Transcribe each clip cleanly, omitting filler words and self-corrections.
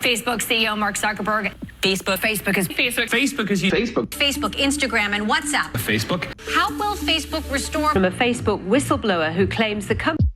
Facebook CEO Mark Zuckerberg. Facebook is Facebook, Instagram, and WhatsApp. Facebook. How will Facebook restore from a Facebook whistleblower who claims the company?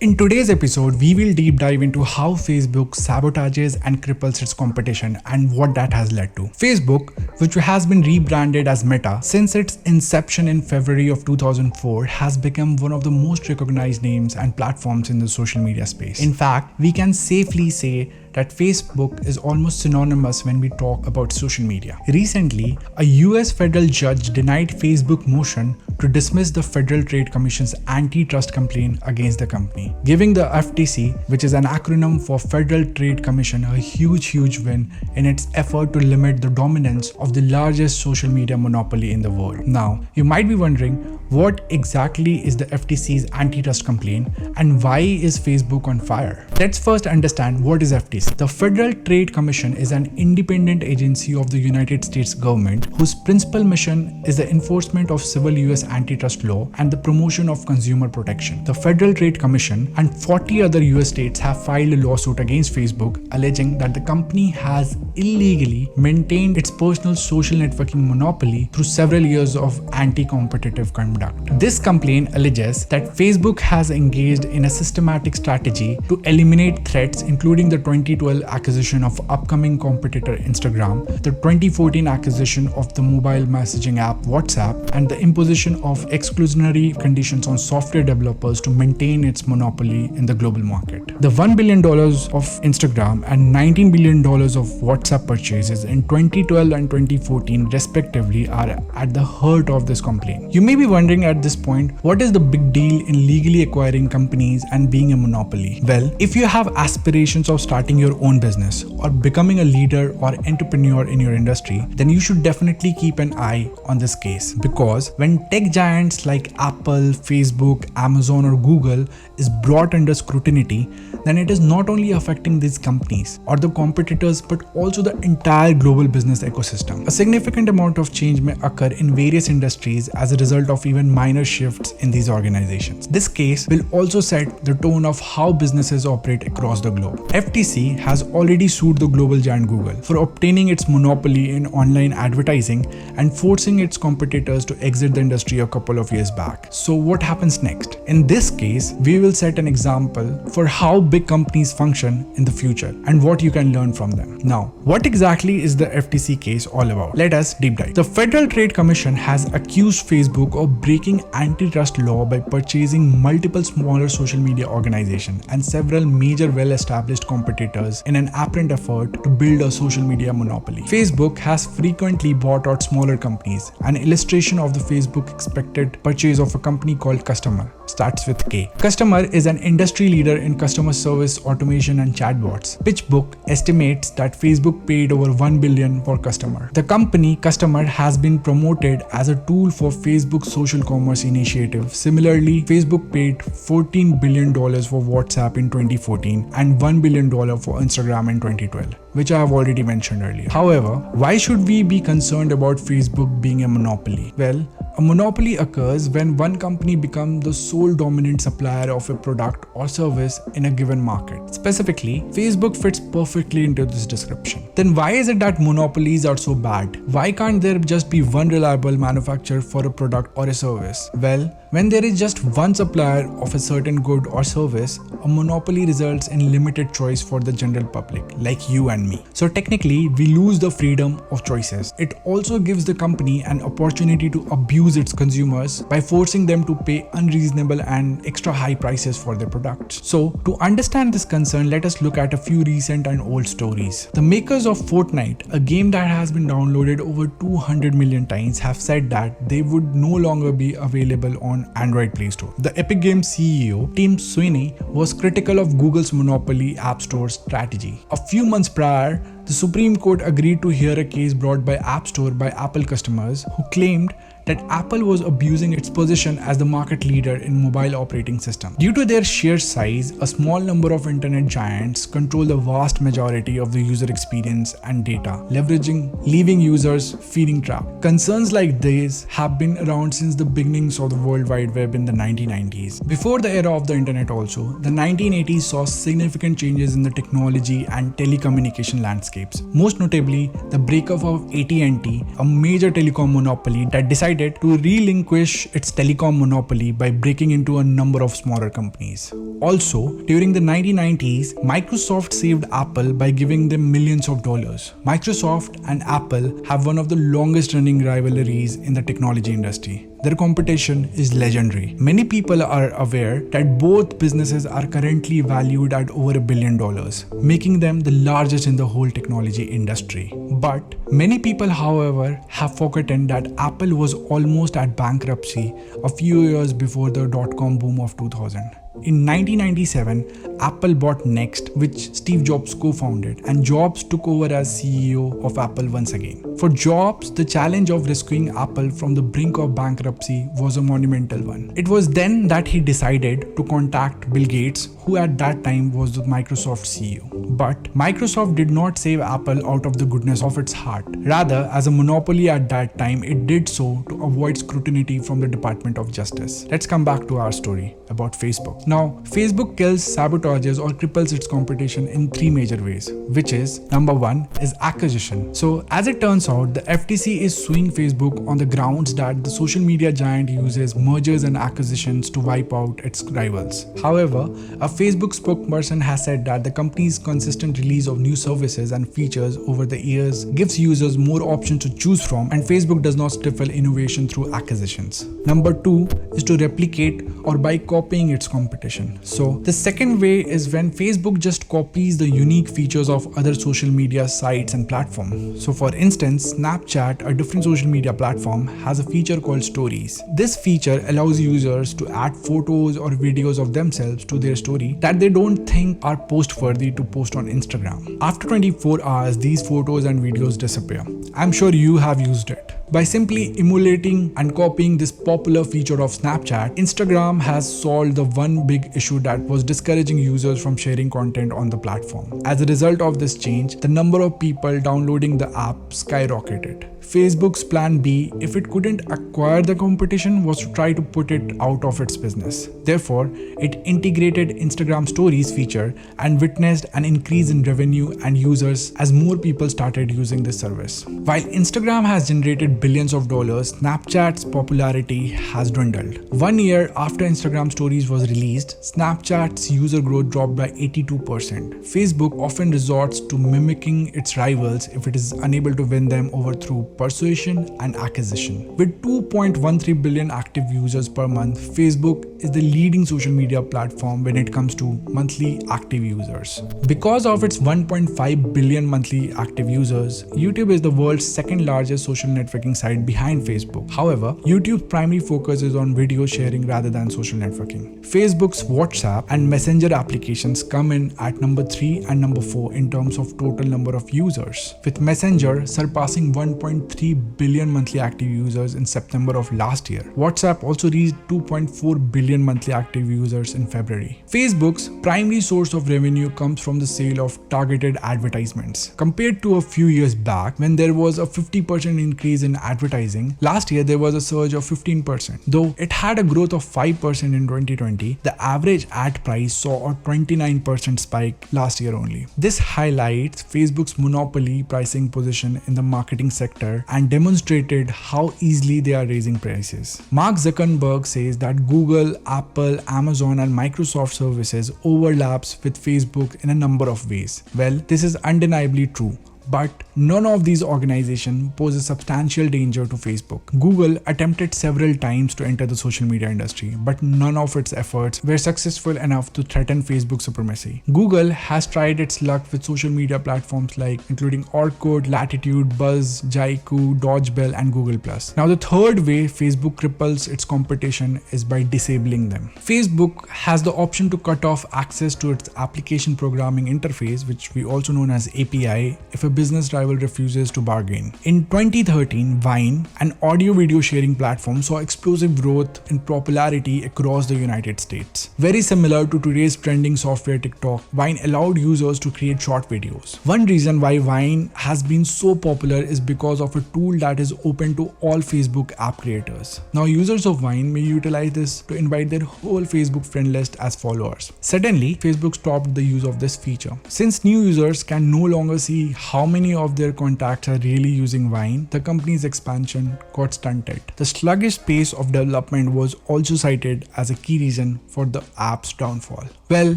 In today's episode, we will deep dive into how Facebook sabotages and cripples its competition and what that has led to. Facebook, which has been rebranded as Meta since its inception in February of 2004, has become one of the most recognized names and platforms in the social media space. In fact, we can safely say that Facebook is almost synonymous when we talk about social media. Recently, a US federal judge denied Facebook motion to dismiss the Federal Trade Commission's antitrust complaint against the company, giving the FTC, which is an acronym for Federal Trade Commission, a huge win in its effort to limit the dominance of the largest social media monopoly in the world. Now, you might be wondering, what exactly is the FTC's antitrust complaint and why is Facebook on fire? Let's first understand what is FTC. The Federal Trade Commission is an independent agency of the United States government whose principal mission is the enforcement of civil US antitrust law and the promotion of consumer protection. The Federal Trade Commission and 40 other US states have filed a lawsuit against Facebook alleging that the company has illegally maintained its personal social networking monopoly through several years of anti-competitive conduct. This complaint alleges that Facebook has engaged in a systematic strategy to eliminate threats, including the 2012 acquisition of upcoming competitor Instagram, the 2014 acquisition of the mobile messaging app WhatsApp, and the imposition of exclusionary conditions on software developers to maintain its monopoly in the global market. The $1 billion of Instagram and $19 billion of WhatsApp purchases in 2012 and 2014 respectively are at the heart of this complaint. You may be wondering at this point, what is the big deal in legally acquiring companies and being a monopoly? Well, if you have aspirations of starting your own business or becoming a leader or entrepreneur in your industry, then you should definitely keep an eye on this case, because when tech giants like Apple, Facebook, Amazon or Google is brought under scrutiny, then it is not only affecting these companies or the competitors but also the entire global business ecosystem. A significant amount of change may occur in various industries as a result of even minor shifts in these organizations. This case will also set the tone of how businesses operate across the globe. FTC has already sued the global giant Google for obtaining its monopoly in online advertising and forcing its competitors to exit the industry a couple of years back. So what happens next? In this case, we will set an example for how big companies function in the future and what you can learn from them. Now, what exactly is the FTC case all about? Let us deep dive. The Federal Trade Commission has accused Facebook of breaking antitrust law by purchasing multiple smaller social media organizations and several major well-established competitors in an apparent effort to build a social media monopoly. Facebook has frequently bought out smaller companies. An illustration of the Facebook expected purchase of a company called Customer starts with K. Customer is an industry leader in customer service automation and chatbots. PitchBook estimates that Facebook paid over $1 billion for Customer. The company Customer has been promoted as a tool for Facebook's social commerce initiative. Similarly, Facebook paid $14 billion for WhatsApp in 2014 and $1 billion for Instagram in 2012, which I have already mentioned earlier. However, why should we be concerned about Facebook being a monopoly? Well, a monopoly occurs when one company becomes the sole dominant supplier of a product or service in a given market. Specifically, Facebook fits perfectly into this description. Then why is it that monopolies are so bad? Why can't there just be one reliable manufacturer for a product or a service? Well, when there is just one supplier of a certain good or service, a monopoly results in limited choice for the general public, like you and me. So technically, we lose the freedom of choices. It also gives the company an opportunity to abuse its consumers by forcing them to pay unreasonable and extra high prices for their products. So to understand this concern, let us look at a few recent and old stories. The makers of Fortnite, a game that has been downloaded over 200 million times, have said that they would no longer be available on Android Play Store. The Epic Games CEO, Tim Sweeney, was critical of Google's monopoly App Store strategy. A few months prior, the Supreme Court agreed to hear a case brought by App Store by Apple customers who claimed that Apple was abusing its position as the market leader in mobile operating system. Due to their sheer size, a small number of internet giants control the vast majority of the user experience and data, leaving users feeling trapped. Concerns like these have been around since the beginnings of the World Wide Web in the 1990s. Before the era of the internet also, the 1980s saw significant changes in the technology and telecommunication landscapes. Most notably, the breakup of AT&T, a major telecom monopoly that decided to relinquish its telecom monopoly by breaking into a number of smaller companies. Also, during the 1990s, Microsoft saved Apple by giving them millions of dollars. Microsoft and Apple have one of the longest running rivalries in the technology industry. Their competition is legendary. Many people are aware that both businesses are currently valued at over $1 billion, making them the largest in the whole technology industry. But many people, however, have forgotten that Apple was almost at bankruptcy a few years before the dot-com boom of 2000. In 1997, Apple bought Next, which Steve Jobs co-founded, and Jobs took over as CEO of Apple once again. For Jobs, the challenge of rescuing Apple from the brink of bankruptcy was a monumental one. It was then that he decided to contact Bill Gates, who at that time was the Microsoft CEO. But Microsoft did not save Apple out of the goodness of its heart. Rather, as a monopoly at that time, it did so to avoid scrutiny from the Department of Justice. Let's come back to our story about Facebook. Now, Facebook kills, sabotages or cripples its competition in three major ways, which is number one is acquisition. So as it turns out, the FTC is suing Facebook on the grounds that the social media giant uses mergers and acquisitions to wipe out its rivals. However, a Facebook spokesperson has said that the company's consistent release of new services and features over the years gives users more options to choose from, and Facebook does not stifle innovation through acquisitions. Number two is to replicate or by copying its competition. So the second way is when Facebook just copies the unique features of other social media sites and platforms. So for instance, Snapchat, a different social media platform, has a feature called Stories. This feature allows users to add photos or videos of themselves to their story that they don't think are post-worthy to post on Instagram. After 24 hours, these photos and videos disappear. I'm sure you have used it. By simply emulating and copying this popular feature of Snapchat, Instagram has solved the one big issue that was discouraging users from sharing content on the platform. As a result of this change, the number of people downloading the app skyrocketed. Facebook's plan B, if it couldn't acquire the competition, was to try to put it out of its business. Therefore, it integrated Instagram Stories feature and witnessed an increase in revenue and users as more people started using this service. While Instagram has generated billions of dollars, Snapchat's popularity has dwindled. 1 year after Instagram Stories was released, Snapchat's user growth dropped by 82%. Facebook often resorts to mimicking its rivals if it is unable to win them over through persuasion and acquisition. With 2.13 billion active users per month, Facebook is the leading social media platform when it comes to monthly active users. Because of its 1.5 billion monthly active users, YouTube is the world's second largest social networking site behind Facebook. However, YouTube's primary focus is on video sharing rather than social networking. Facebook's WhatsApp and Messenger applications come in at number 3 and number 4 in terms of total number of users, with Messenger surpassing 1.3 billion monthly active users in September of last year. WhatsApp also reached 2.4 billion monthly active users in February. Facebook's primary source of revenue comes from the sale of targeted advertisements. Compared to a few years back, when there was a 50% increase in advertising, last year there was a surge of 15%. Though it had a growth of 5% in 2020, the average ad price saw a 29% spike last year only. This highlights Facebook's monopoly pricing position in the marketing sector and demonstrated how easily they are raising prices. Mark Zuckerberg says that Google, Apple, Amazon and Microsoft services overlaps with Facebook in a number of ways. Well, this is undeniably true. But none of these organizations pose a substantial danger to Facebook. Google attempted several times to enter the social media industry, but none of its efforts were successful enough to threaten Facebook's supremacy. Google has tried its luck with social media platforms including Orkut, Latitude, Buzz, Jaiku, Dodgebell, and Google+. Now, the third way Facebook cripples its competition is by disabling them. Facebook has the option to cut off access to its application programming interface, which we also known as API, if a a business rival refuses to bargain. In 2013, Vine, an audio-video sharing platform, saw explosive growth in popularity across the United States. Very similar to today's trending software TikTok, Vine allowed users to create short videos. One reason why Vine has been so popular is because of a tool that is open to all Facebook app creators. Now, users of Vine may utilize this to invite their whole Facebook friend list as followers. Suddenly, Facebook stopped the use of this feature. Since new users can no longer see how many of their contacts are really using Vine, the company's expansion got stunted. The sluggish pace of development was also cited as a key reason for the app's downfall. Well,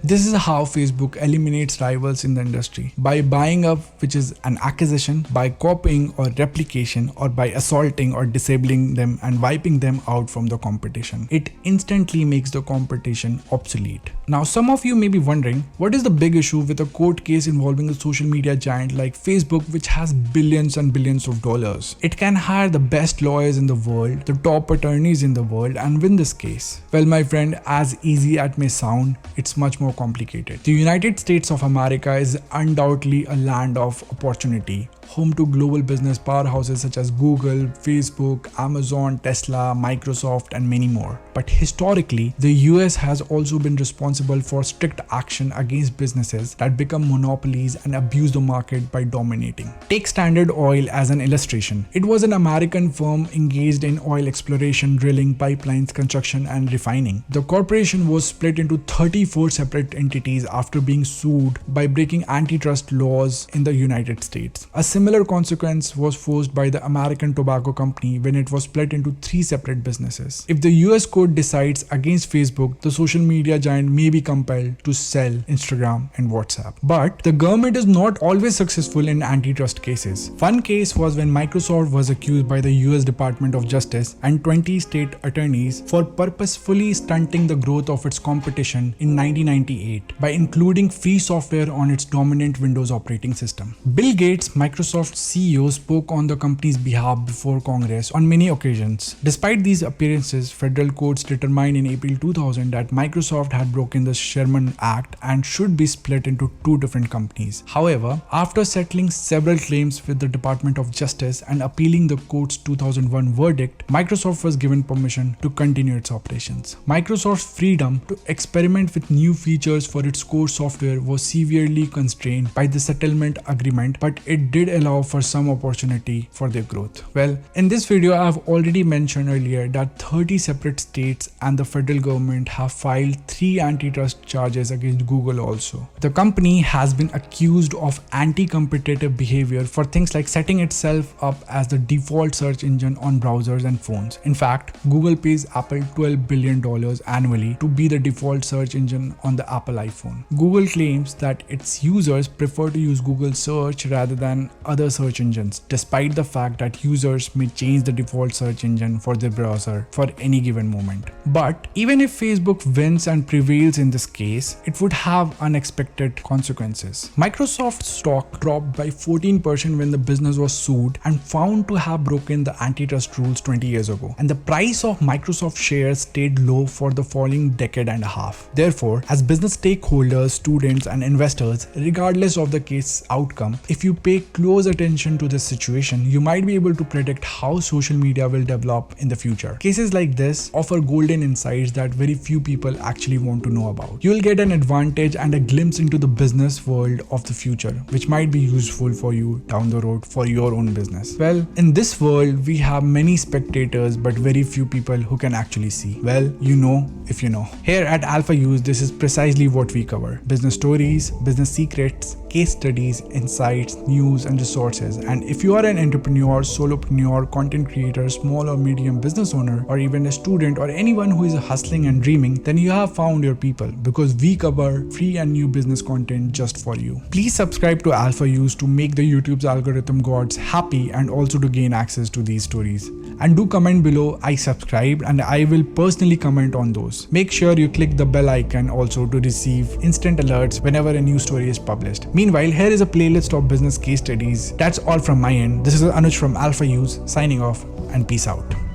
this is how Facebook eliminates rivals in the industry. By buying up, which is an acquisition, by copying or replication, or by assaulting or disabling them and wiping them out from the competition. It instantly makes the competition obsolete. Now, some of you may be wondering, what is the big issue with a court case involving a social media giant like Facebook, which has billions and billions of dollars? It can hire the best lawyers in the world, the top attorneys in the world, and win this case. Well, my friend, as easy as it may sound, it's much more complicated. The United States of America is undoubtedly a land of opportunity, home to global business powerhouses such as Google, Facebook, Amazon, Tesla, Microsoft, and many more. But historically, the US has also been responsible for strict action against businesses that become monopolies and abuse the market by dominating. Take Standard Oil as an illustration. It was an American firm engaged in oil exploration, drilling, pipelines, construction, and refining. The corporation was split into 34 separate entities after being sued by breaking antitrust laws in the United States. A similar consequence was forced by the American Tobacco Company when it was split into 3 separate businesses. If the US court decides against Facebook, the social media giant may be compelled to sell Instagram and WhatsApp. But the government is not always successful in antitrust cases. One case was when Microsoft was accused by the US Department of Justice and 20 state attorneys for purposefully stunting the growth of its competition in 1998 by including free software on its dominant Windows operating system. Bill Gates, Microsoft CEO, spoke on the company's behalf before Congress on many occasions. Despite these appearances, federal courts determined in April 2000 that Microsoft had broken the Sherman Act and should be split into 2 different companies. However, after settling several claims with the Department of Justice and appealing the court's 2001 verdict, Microsoft was given permission to continue its operations. Microsoft's freedom to experiment with new features for its core software was severely constrained by the settlement agreement, but it did allow for some opportunity for their growth. Well, in this video, I have already mentioned earlier that 30 separate states and the federal government have filed 3 antitrust charges against Google also. The company has been accused of anti-competitive behavior for things like setting itself up as the default search engine on browsers and phones. In fact, Google pays Apple $12 billion annually to be the default search engine on the Apple iPhone. Google claims that its users prefer to use Google search rather than other search engines, despite the fact that users may change the default search engine for their browser for any given moment. But even if Facebook wins and prevails in this case, it would have unexpected consequences. Microsoft's stock dropped by 14% when the business was sued and found to have broken the antitrust rules 20 years ago. And the price of Microsoft shares stayed low for the following decade and a half. Therefore, as business stakeholders, students, and investors, regardless of the case outcome, if you pay close attention to this situation, you might be able to predict how social media will develop in the future. Cases like this offer golden insights that very few people actually want to know about. You'll get an advantage and a glimpse into the business world of the future, which might be useful for you down the road for your own business. Well, in this world, we have many spectators, but very few people who can actually see. Well, you know if you know. Here at Alphause, this is precisely what we cover. Business stories, business secrets, case studies, insights, news, and resources. And if you are an entrepreneur, solopreneur, content creator, small or medium business owner, or even a student or anyone who is hustling and dreaming, then you have found your people, because we cover free and new business content just for you. Please subscribe to Alphause to make the YouTube's algorithm gods happy and also to gain access to these stories. And do comment below I subscribed, and I will personally comment on those. Make sure you click the bell icon also to receive instant alerts whenever a new story is published. Meanwhile, here is a playlist of business case studies. That's all from my end. This is Anuj from Alphause signing off, and peace out.